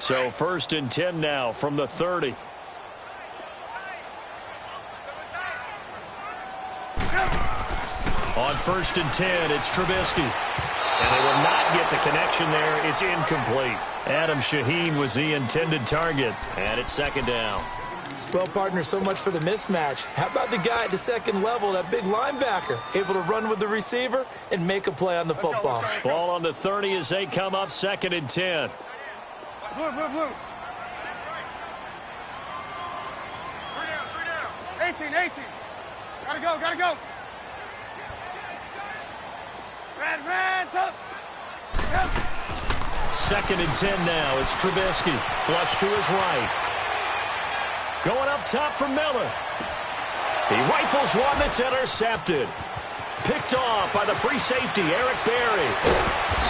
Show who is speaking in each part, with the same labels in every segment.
Speaker 1: So 1st and 10 now from the 30. On 1st and 10, it's Trubisky. And they will not get the connection there. It's incomplete. Adam Shaheen was the intended target. And it's 2nd down.
Speaker 2: Well, partner, so much for the mismatch. How about the guy at the second level, that big linebacker, able to run with the receiver and make a play on the football?
Speaker 1: Ball on the 30 as they come up 2nd and 10.
Speaker 3: Blue. 3 down. 18. Gotta go. Red, up. Yep.
Speaker 1: 2nd and 10 now. It's Trubisky. Flush to his right. Going up top for Miller. He rifles one that's intercepted. Picked off by the free safety, Eric Berry.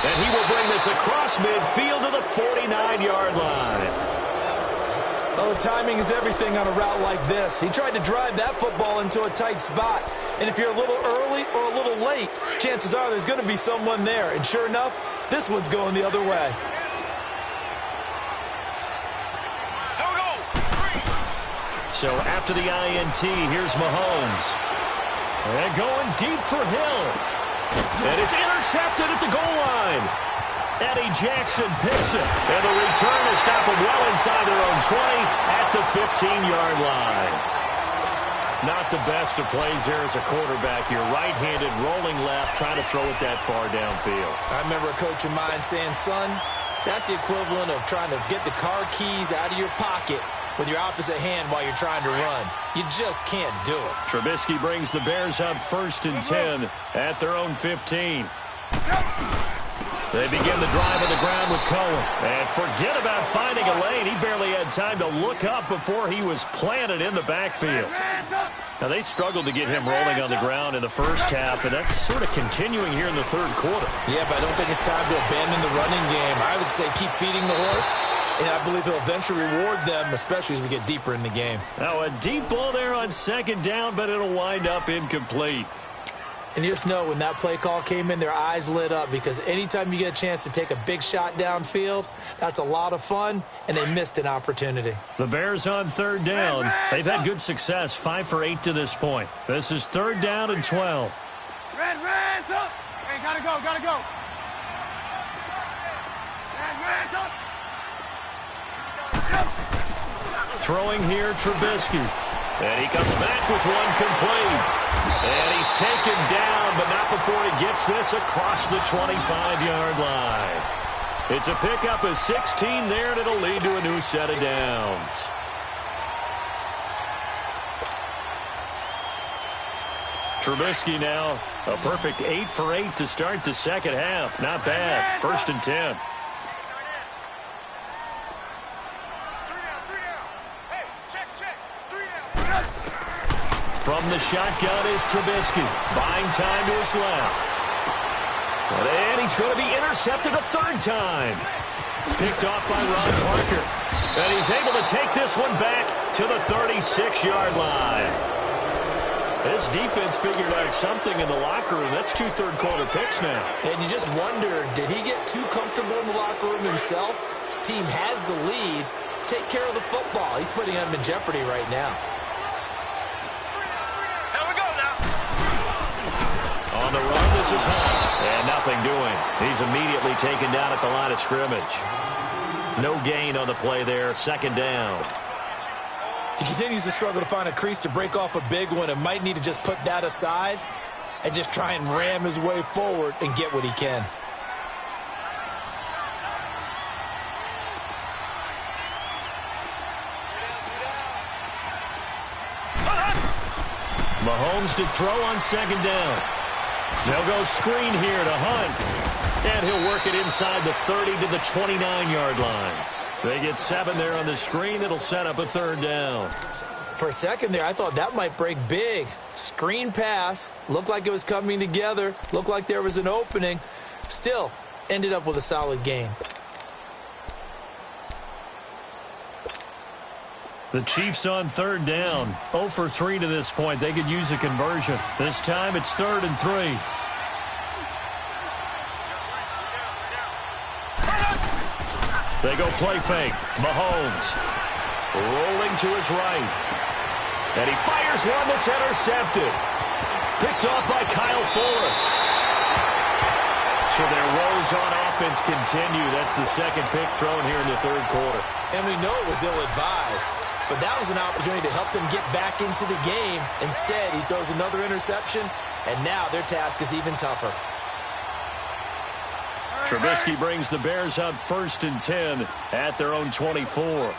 Speaker 1: And he will bring this across midfield to the 49-yard line.
Speaker 2: Oh, timing is everything on a route like this. He tried to drive that football into a tight spot. And if you're a little early or a little late, chances are there's going to be someone there. And sure enough, this one's going the other way.
Speaker 1: So after the INT, here's Mahomes. And going deep for Hill. And it's intercepted at the goal line. Eddie Jackson picks it. And the return is stopped well inside their own 20 at the 15-yard line. Not the best of plays there as a quarterback. You're right-handed, rolling left, trying to throw it that far downfield.
Speaker 2: I remember a coach of mine saying, son, that's the equivalent of trying to get the car keys out of your pocket with your opposite hand while you're trying to run. You just can't do it.
Speaker 1: Trubisky brings the Bears up 1st and 10 at their own 15. They begin the drive on the ground with Cohen. And forget about finding a lane. He barely had time to look up before he was planted in the backfield. Now, they struggled to get him rolling on the ground in the first half, and that's sort of continuing here in the third quarter.
Speaker 2: Yeah, but I don't think it's time to abandon the running game. I would say keep feeding the horse, and I believe he'll eventually reward them, especially as we get deeper in the game.
Speaker 1: Now, a deep ball there on 2nd down, but it'll wind up incomplete.
Speaker 2: And you just know when that play call came in, their eyes lit up, because anytime you get a chance to take a big shot downfield, that's a lot of fun, and they missed an opportunity.
Speaker 1: The Bears on 3rd down. They've had good success, 5 for 8 to this point. This is 3rd down and 12.
Speaker 3: Red's up. Hey, gotta go. Red's up.
Speaker 1: Throwing here, Trubisky. And he comes back with one complete. And he's taken down, but not before he gets this across the 25-yard line. It's a pickup of 16 there, and it'll lead to a new set of downs. Trubisky now, a perfect 8 for 8 to start the second half. Not bad. 1st and 10. From the shotgun is Trubisky. Buying time to his left. And he's going to be intercepted a 3rd time. Picked off by Ron Parker. And he's able to take this one back to the 36-yard line. This defense figured out something in the locker room. That's 2 third-quarter picks now.
Speaker 2: And you just wonder, did he get too comfortable in the locker room himself? His team has the lead. Take care of the football. He's putting them in jeopardy right now.
Speaker 1: On the run, this is Hunt. And nothing doing. He's immediately taken down at the line of scrimmage. No gain on the play there. 2nd down.
Speaker 2: He continues to struggle to find a crease to break off a big one and might need to just put that aside and just try and ram his way forward and get what he can.
Speaker 1: Mahomes to throw on 2nd down. They'll go screen here to Hunt. And he'll work it inside the 30 to the 29-yard line. They get 7 there on the screen. It'll set up a 3rd down.
Speaker 2: For a second there, I thought that might break big. Screen pass. Looked like it was coming together. Looked like there was an opening. Still, ended up with a solid gain.
Speaker 1: The Chiefs on 3rd down. 0 for 3 to this point. They could use a conversion. This time it's 3rd and 3. They go play fake. Mahomes rolling to his right. And he fires one that's intercepted. Picked off by Kyle Fuller. So their woes on offense continue. That's the second pick thrown here in the third quarter.
Speaker 2: And we know it was ill-advised, but that was an opportunity to help them get back into the game. Instead, he throws another interception, and now their task is even tougher.
Speaker 1: Trubisky brings the Bears up 1st and 10 at their own 24.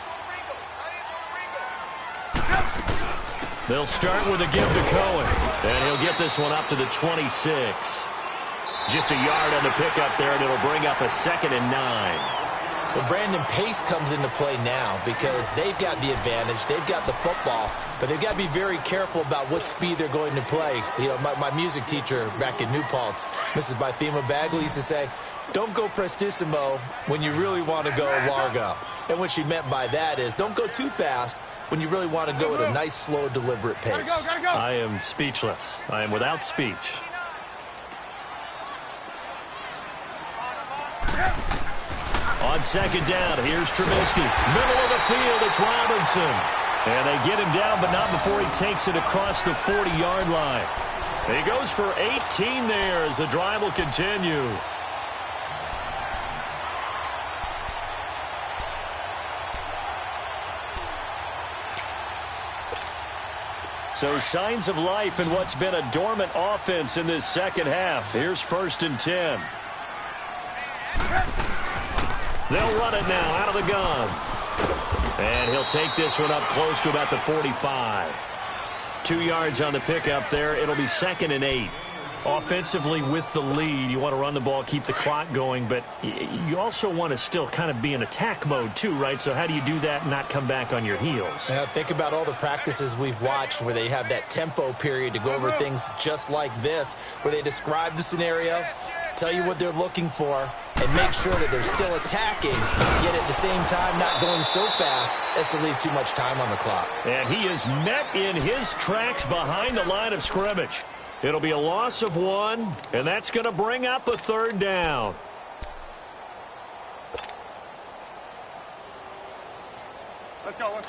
Speaker 1: They'll start with a give to Cohen, and he'll get this one up to the 26. Just a yard on the pickup there, and it'll bring up a 2nd and 9.
Speaker 2: Well, Brandon, pace comes into play now because they've got the advantage. They've got the football, but they've got to be very careful about what speed they're going to play. You know, my music teacher back in New Paltz, Mrs. Bythema Bagley, used to say, don't go prestissimo when you really want to go largo. And what she meant by that is don't go too fast when you really want to go at a nice, slow, deliberate pace.
Speaker 3: Gotta go.
Speaker 1: I am speechless. I am without speech. On 2nd down, here's Trubisky. Middle of the field, it's Robinson. And they get him down, but not before he takes it across the 40-yard line. He goes for 18 there as the drive will continue. So signs of life in what's been a dormant offense in this second half. Here's 1st and 10. They'll run it now out of the gun. And he'll take this one up close to about the 45. 2 yards on the pickup there. It'll be 2nd and 8. Offensively with the lead, you want to run the ball, keep the clock going, but you also want to still kind of be in attack mode too, right? So how do you do that and not come back on your heels?
Speaker 2: Yeah, think about all the practices we've watched where they have that tempo period to go over things just like this, where they describe the scenario, tell you what they're looking for, and make sure that they're still attacking, yet at the same time not going so fast as to leave too much time on the clock.
Speaker 1: And he is met in his tracks behind the line of scrimmage. It'll be a loss of 1, and that's going to bring up a 3rd down.
Speaker 3: Let's go.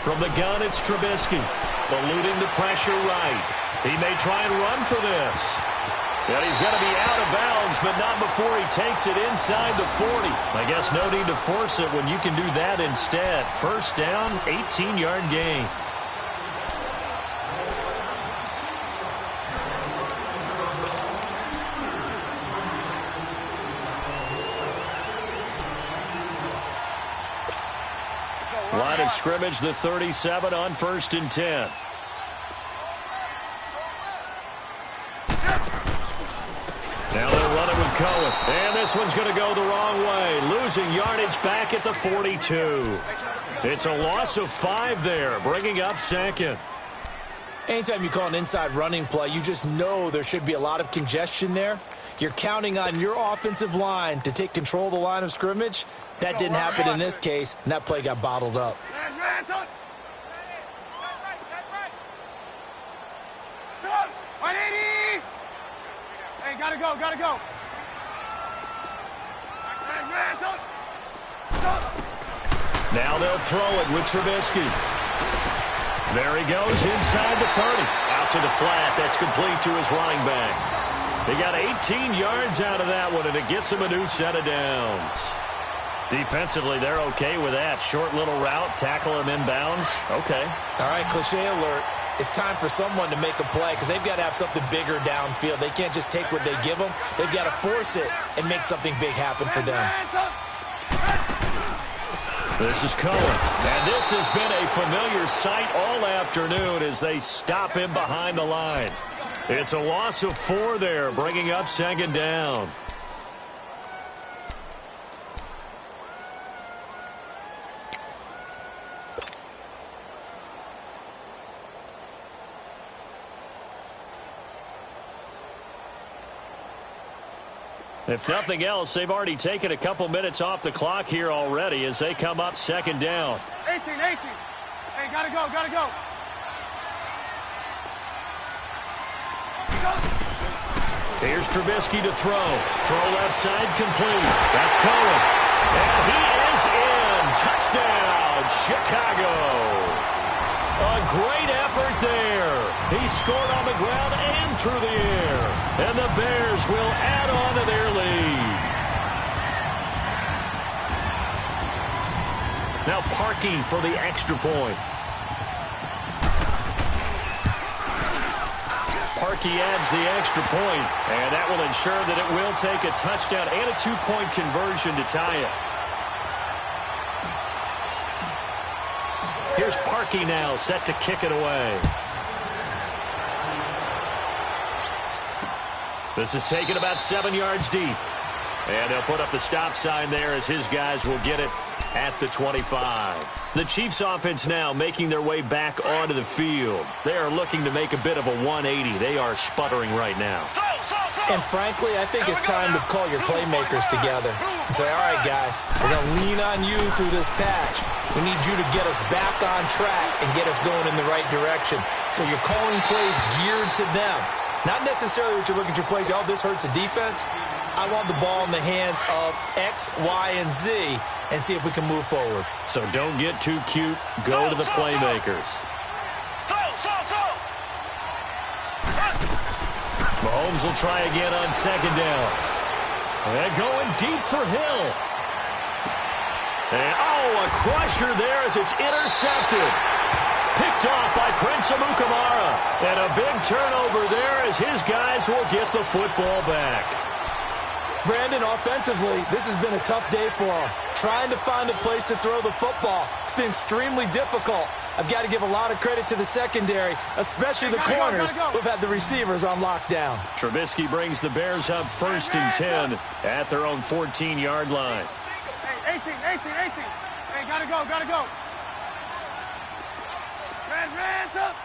Speaker 1: From the gun, it's Trubisky. Eluding the pressure right. He may try and run for this. And he's going to be out of bounds, but not before he takes it inside the 40. I guess no need to force it when you can do that instead. 1st down, 18-yard gain. Line of scrimmage, the 37 on 1st and 10. Now they'll run it with Cohen. And this one's going to go the wrong way. Losing yardage back at the 42. It's a loss of 5 there, bringing up 2nd.
Speaker 2: Anytime you call an inside running play, you just know there should be a lot of congestion there. You're counting on your offensive line to take control of the line of scrimmage. That didn't happen in this case, and that play got bottled up.
Speaker 3: Hey, gotta go.
Speaker 1: Now they'll throw it with Trubisky. There he goes inside the 30. Out to the flat. That's complete to his running back. They got 18 yards out of that one, and it gets him a new set of downs. Defensively, they're okay with that. Short little route, tackle him inbounds. Okay.
Speaker 2: All right, cliche alert. It's time for someone to make a play because they've got to have something bigger downfield. They can't just take what they give them. They've got to force it and make something big happen for them.
Speaker 1: This is Cohen. And this has been a familiar sight all afternoon as they stop him behind the line. It's a loss of 4 there, bringing up 2nd down. If nothing else, they've already taken a couple minutes off the clock here already as they come up 2nd down.
Speaker 3: 18. Hey, gotta go.
Speaker 1: Here's Trubisky to throw. Throw left side complete. That's Cohen. And he is in. Touchdown, Chicago. A great effort there. He scored on the ground and through the air. And the Bears will add on to their lead. Now Parkey for the extra point. Parkey adds the extra point, and that will ensure that it will take a touchdown and a two-point conversion to tie it. Here's Parkey now, set to kick it away. This is taken about 7 yards deep. And they'll put up the stop sign there as his guys will get it at the 25. The Chiefs offense now making their way back onto the field. They are looking to make a bit of a 180. They are sputtering right now.
Speaker 2: And frankly, I think it's time to call your playmakers together and say, all right, guys, we're going to lean on you through this patch. We need you to get us back on track and get us going in the right direction. So you're calling plays geared to them. Not necessarily what you're looking to plays, oh, this hurts the defense. I want the ball in the hands of X, Y, and Z and see if we can move forward.
Speaker 1: So don't get too cute. Go to the playmakers. Mahomes will try again on second down. And going deep for Hill. And, oh, a crusher there as it's intercepted. Picked off by Prince Amukamara. And a big turnover there as his guys will get the football back.
Speaker 2: Brandon, offensively, this has been a tough day for him. Trying to find a place to throw the football. It's been extremely difficult. I've got to give a lot of credit to the secondary, especially the corners who've had the receivers on lockdown.
Speaker 1: Trubisky brings the Bears up 1st and 10 at their own 14-yard line.
Speaker 3: Hey, 18. Hey, gotta go. Red, up.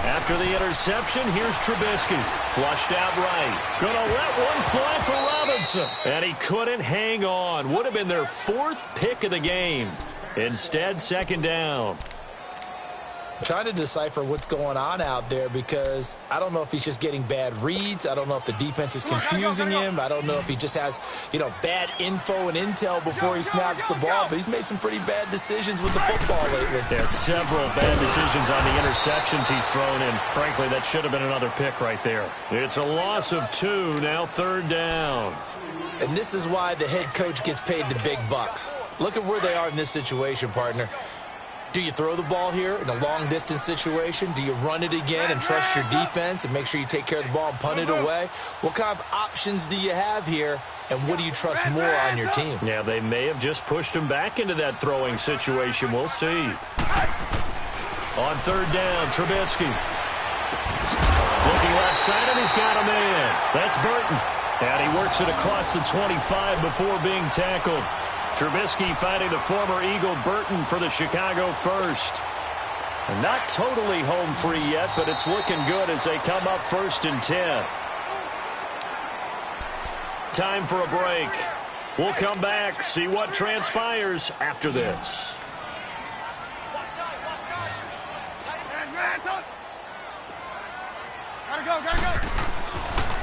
Speaker 1: After the interception, here's Trubisky. Flushed out right. Gonna let one fly for Robinson. And he couldn't hang on. Would have been their 4th pick of the game. Instead, 2nd down.
Speaker 2: I'm trying to decipher what's going on out there because I don't know if he's just getting bad reads. I don't know if the defense is confusing him. I don't know if he just has, bad info and intel before he snaps the ball. But he's made some pretty bad decisions with the football lately.
Speaker 1: There's several bad decisions on the interceptions he's thrown in. Frankly, that should have been another pick right there. It's a loss of 2, now 3rd down.
Speaker 2: And this is why the head coach gets paid the big bucks. Look at where they are in this situation, partner. Do you throw the ball here in a long-distance situation? Do you run it again and trust your defense and make sure you take care of the ball and punt it away? What kind of options do you have here, and what do you trust more on your team?
Speaker 1: Yeah, they may have just pushed him back into that throwing situation. We'll see. On 3rd down, Trubisky. Looking left side, and he's got a man. That's Burton. And he works it across the 25 before being tackled. Trubisky finding the former Eagle Burton for the Chicago first. Not totally home free yet, but it's looking good as they come up 1st and 10. Time for a break. We'll come back, see what transpires after this.
Speaker 3: Gotta go.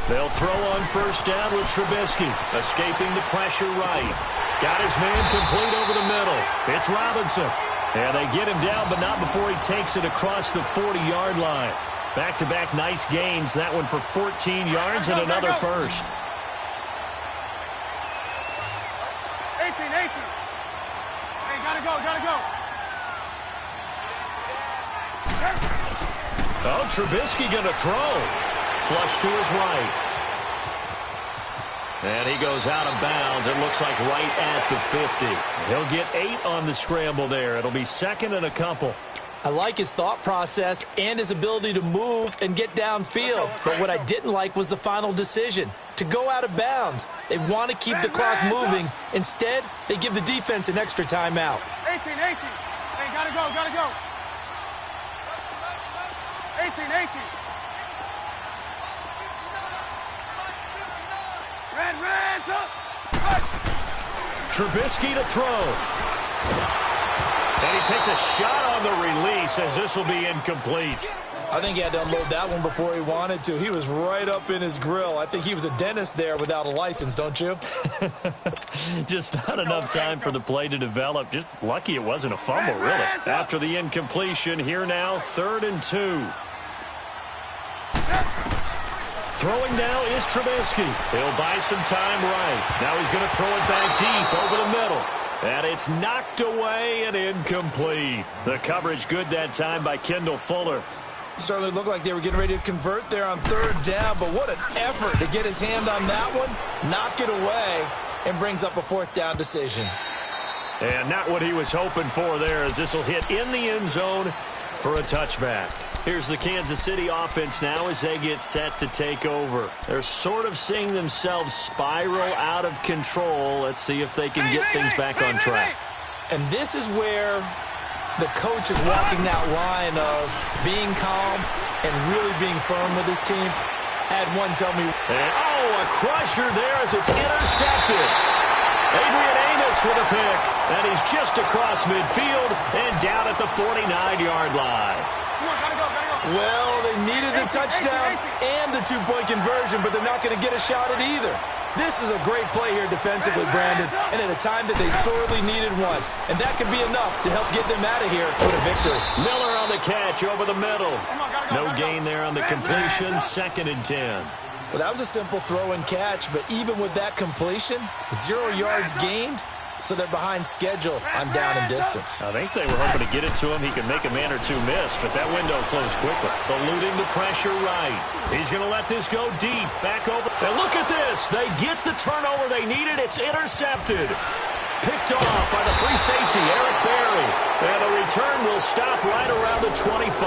Speaker 1: They'll throw on 1st down with Trubisky, escaping the pressure right. Got his man complete over the middle. It's Robinson. And they get him down, but not before he takes it across the 40-yard line. Back-to-back nice gains. That one for 14 yards and another first.
Speaker 3: 18. Hey, gotta go.
Speaker 1: Oh, Trubisky gonna throw. Flush to his right. And he goes out of bounds. It looks like right at the 50. He'll get 8 on the scramble there. It'll be 2nd and a couple.
Speaker 2: I like his thought process and his ability to move and get downfield. But what I didn't like was the final decision, to go out of bounds. They want to keep the clock moving. Instead, they give the defense an extra timeout.
Speaker 3: 18. Hey, gotta go. 18. Red, up.
Speaker 1: Trubisky to throw. And he takes a shot on the release as this will be incomplete.
Speaker 2: I think he had to unload that one before he wanted to. He was right up in his grill. I think he was a dentist there without a license, don't you?
Speaker 1: Just not enough time for the play to develop. Just lucky it wasn't a fumble, really. After the incompletion, here now, 3rd and 2. Throwing now is Trubisky. He'll buy some time right. Now he's going to throw it back deep over the middle. And it's knocked away and incomplete. The coverage good that time by Kendall Fuller.
Speaker 2: Certainly looked like they were getting ready to convert there on 3rd down, but what an effort to get his hand on that one, knock it away, and brings up a 4th down decision.
Speaker 1: And not what he was hoping for there, as this will hit in the end zone for a touchback. Here's the Kansas City offense now as they get set to take over. They're sort of seeing themselves spiral out of control. Let's see if they can get things back on track.
Speaker 2: And this is where the coach is walking that line of being calm and really being firm with his team. Had one tell me.
Speaker 1: And, a crusher there as it's intercepted. Adrian Amos with a pick. And he's just across midfield and down at the 49-yard line.
Speaker 2: Well, they needed the touchdown and the 2-point conversion, but they're not going to get a shot at either. This is a great play here defensively, Brandon, and at a time that they sorely needed one. And that could be enough to help get them out of here with a victory.
Speaker 1: Miller on the catch over the middle. No gain there on the completion, 2nd and 10.
Speaker 2: Well, that was a simple throw and catch, but even with that completion, 0 yards gained, so they're behind schedule on down and distance.
Speaker 1: I think they were hoping to get it to him. He could make a man or two miss, but that window closed quickly. Eluding the pressure right. He's going to let this go deep. Back over. And look at this. They get the turnover they needed. It's intercepted. Picked off by the free safety, Eric Berry. And the return will stop right around the 25.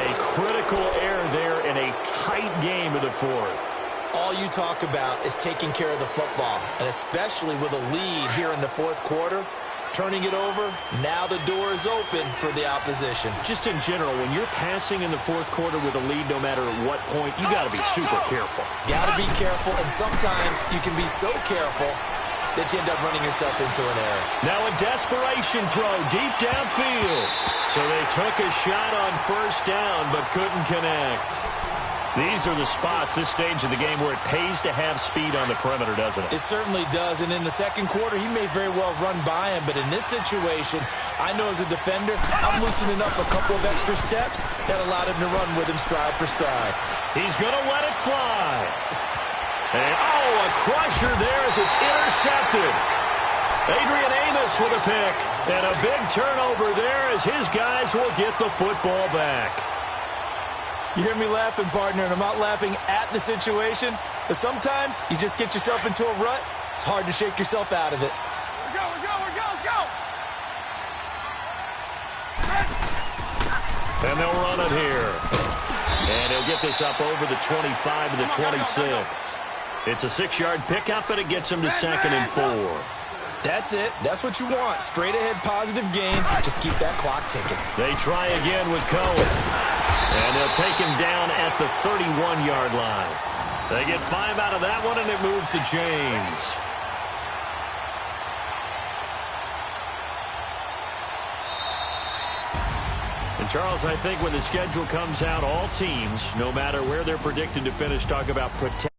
Speaker 1: A critical error there in a tight game of the 4th.
Speaker 2: All you talk about is taking care of the football, and especially with a lead here in the 4th quarter, turning it over, now the door is open for the opposition.
Speaker 1: Just in general, when you're passing in the 4th quarter with a lead, no matter at what point, you got to be super careful.
Speaker 2: Got to be careful, and sometimes you can be so careful that you end up running yourself into an error.
Speaker 1: Now a desperation throw deep downfield. So they took a shot on 1st down, but couldn't connect. These are the spots, this stage of the game, where it pays to have speed on the perimeter, doesn't it?
Speaker 2: It certainly does, and in the 2nd quarter, he may very well run by him, but in this situation, I know as a defender, I'm loosening up a couple of extra steps that allowed him to run with him stride for stride.
Speaker 1: He's going to let it fly. And, a crusher there as it's intercepted. Adrian Amos with a pick, and a big turnover there as his guys will get the football back.
Speaker 2: You hear me laughing, partner, and I'm not laughing at the situation, but sometimes you just get yourself into a rut. It's hard to shake yourself out of it.
Speaker 3: We're go, let's go.
Speaker 1: And they'll run it here. And he'll get this up over the 25 to the 26. It's a 6-yard pickup, and it gets him to 2nd and 4.
Speaker 2: That's it. That's what you want. Straight ahead positive gain. Just keep that clock ticking.
Speaker 1: They try again with Cohen. And they'll take him down at the 31-yard line. They get 5 out of that one, and it moves to James. And, Charles, I think when the schedule comes out, all teams, no matter where they're predicted to finish, talk about protect.